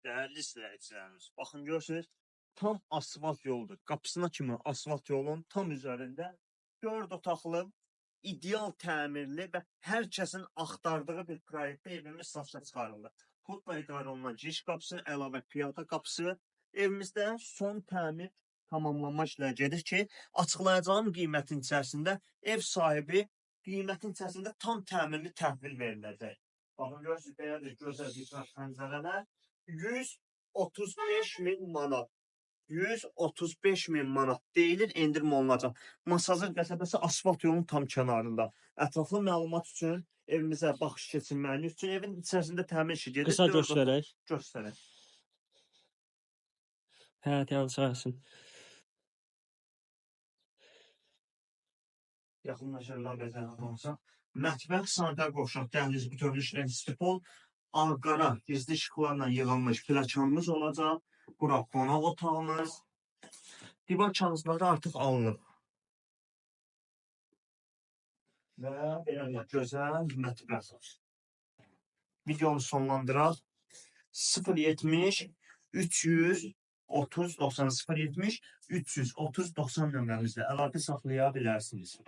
Değerli izləyicilərimiz, baxın görürsünüz, tam asfalt yoldur. Qapısına kimi asfalt yolun tam üzərində 4 otaqlı, ideal təmirli və hər kəsin axtardığı bir proyektdə evimiz satışa çıxarıldı. Kodla idarə olunan giriş qapısı, əlavə piyada qapısı, evimizdə son təmir tamamlanma işləri gedir ki, açıqlayacağım qiymətin içərisində ev sahibi qiymətin içərisində tam təmirli təhvil veriləcək. Baxın görürsünüz, belədir, gözəl bir pəncərələr. 135.000 manat. 135.000 manat deyilir, endirim olunacaq. Masazır qəsəbəsi asfalt yolun tam kənarında. Ətraflı məlumat üçün evimizə baxış keçirməyiniz üçün evin içərisində təmir işi gedir. Qısa göstərək. Göstərək. Həyat yansırsın. Yaxınlaşırlar bezənə olsa. Mətbəx, sanitar qovşaq, dəhliz, bütövlü işlən stipol, Ankara gizli işıqlarla yığılmış plakanımız olacaq. Bura qonaq otağımız. Divar kağızları artıq alınıb. Və belə gözəl mətbəx. Videonu sonlandıraq. 070 330 90 070 330 90 nömrəmizdə əlaqə saxlaya bilərsiniz.